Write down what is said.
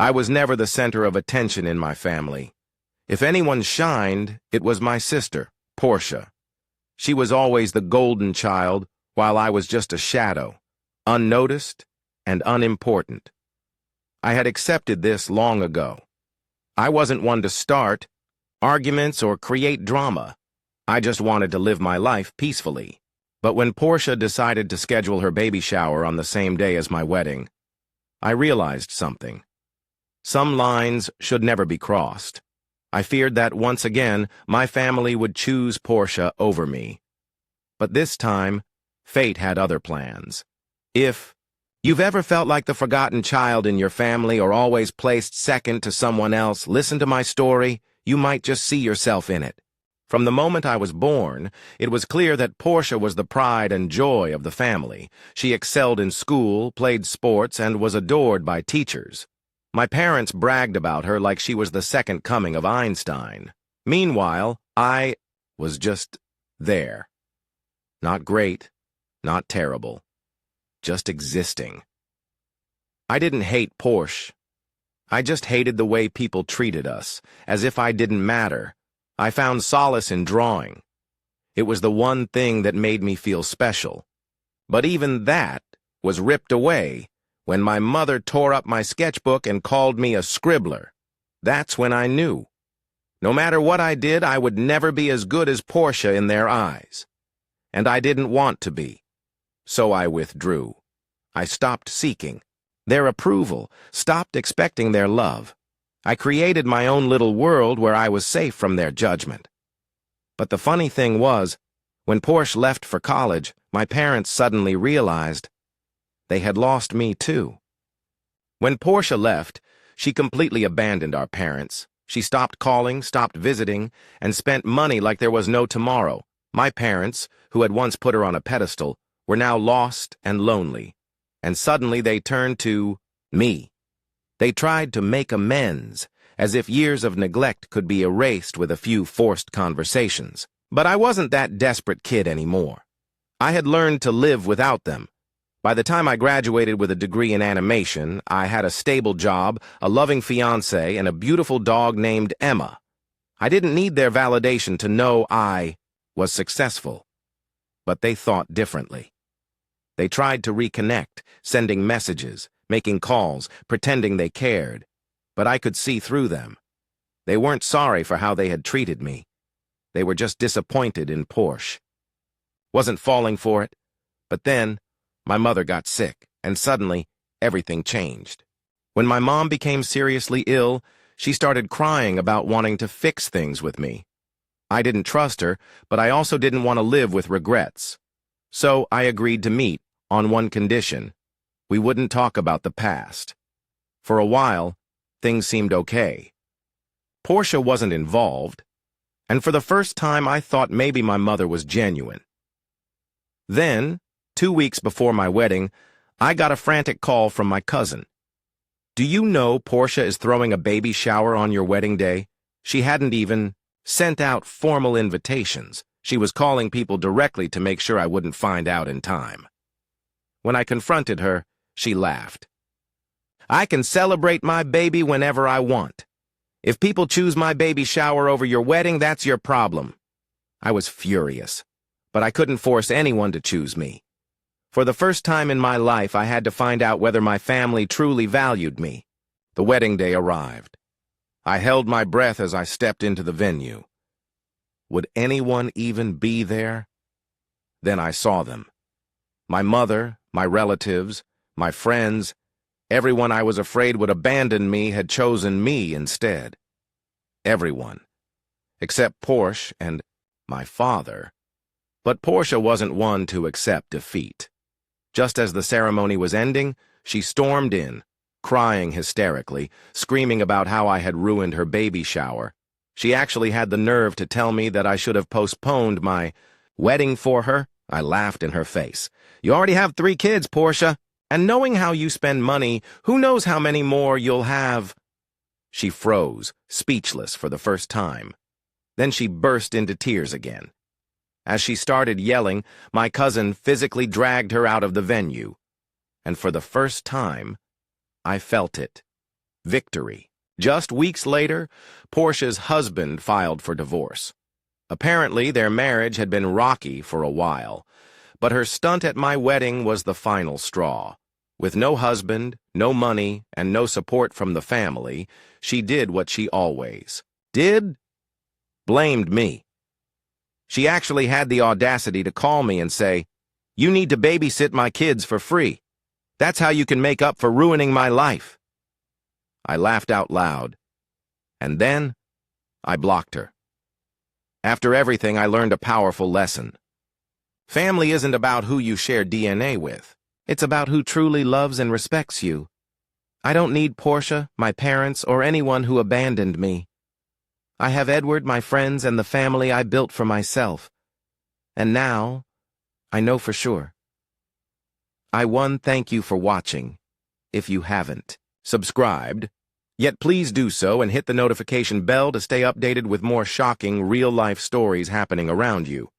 I was never the center of attention in my family. If anyone shined, it was my sister, Porsche. She was always the golden child, while I was just a shadow, unnoticed and unimportant. I had accepted this long ago. I wasn't one to start arguments or create drama. I just wanted to live my life peacefully. But when Porsche decided to schedule her baby shower on the same day as my wedding, I realized something. Some lines should never be crossed. I feared that once again my family would choose Porsche over me. But this time, fate had other plans. If you've ever felt like the forgotten child in your family or always placed second to someone else, listen to my story. You might just see yourself in it. From the moment I was born, it was clear that Porsche was the pride and joy of the family. She excelled in school, played sports, and was adored by teachers. My parents bragged about her like she was the second coming of Einstein. Meanwhile, I was just there. Not great, not terrible, just existing. I didn't hate Porsche. I just hated the way people treated us, as if I didn't matter. I found solace in drawing. It was the one thing that made me feel special. But even that was ripped away when my mother tore up my sketchbook and called me a scribbler. That's when I knew. No matter what I did, I would never be as good as Porsche in their eyes. And I didn't want to be. So I withdrew. I stopped seeking their approval, stopped expecting their love. I created my own little world where I was safe from their judgment. But the funny thing was, when Porsche left for college, my parents suddenly realized they had lost me too. When Porsche left, she completely abandoned our parents. She stopped calling, stopped visiting, and spent money like there was no tomorrow. My parents, who had once put her on a pedestal, were now lost and lonely. And suddenly they turned to me. They tried to make amends, as if years of neglect could be erased with a few forced conversations. But I wasn't that desperate kid anymore. I had learned to live without them. By the time I graduated with a degree in animation, I had a stable job, a loving fiancé, and a beautiful dog named Emma. I didn't need their validation to know I was successful. But they thought differently. They tried to reconnect, sending messages, making calls, pretending they cared. But I could see through them. They weren't sorry for how they had treated me. They were just disappointed in Porsche. Wasn't falling for it. But then, my mother got sick, and suddenly, everything changed. When my mom became seriously ill, she started crying about wanting to fix things with me. I didn't trust her, but I also didn't want to live with regrets. So I agreed to meet on one condition. We wouldn't talk about the past. For a while, things seemed okay. Porsche wasn't involved, and for the first time I thought maybe my mother was genuine. Then, 2 weeks before my wedding, I got a frantic call from my cousin. "Do you know Porsche is throwing a baby shower on your wedding day?" She hadn't even sent out formal invitations. She was calling people directly to make sure I wouldn't find out in time. When I confronted her, she laughed. "I can celebrate my baby whenever I want. If people choose my baby shower over your wedding, that's your problem." I was furious, but I couldn't force anyone to choose me. For the first time in my life, I had to find out whether my family truly valued me. The wedding day arrived. I held my breath as I stepped into the venue. Would anyone even be there? Then I saw them. My mother, my relatives, my friends, everyone I was afraid would abandon me had chosen me instead. Everyone. Except Porsche and my father. But Porsche wasn't one to accept defeat. Just as the ceremony was ending, she stormed in, crying hysterically, screaming about how I had ruined her baby shower. She actually had the nerve to tell me that I should have postponed my wedding for her. I laughed in her face. "You already have 3 kids, Porsche, and knowing how you spend money, who knows how many more you'll have?" She froze, speechless for the first time. Then she burst into tears again. As she started yelling, my cousin physically dragged her out of the venue. And for the first time, I felt it. Victory. Just weeks later, Portia's husband filed for divorce. Apparently, their marriage had been rocky for a while, but her stunt at my wedding was the final straw. With no husband, no money, and no support from the family, she did what she always did: blamed me. She actually had the audacity to call me and say, "You need to babysit my kids for free. That's how you can make up for ruining my life." I laughed out loud, and then I blocked her. After everything, I learned a powerful lesson. Family isn't about who you share DNA with. It's about who truly loves and respects you. I don't need Portia, my parents, or anyone who abandoned me. I have Edward, my friends, and the family I built for myself. And now, I know for sure. Thank you for watching. If you haven't subscribed, yet please do so and hit the notification bell to stay updated with more shocking real-life stories happening around you.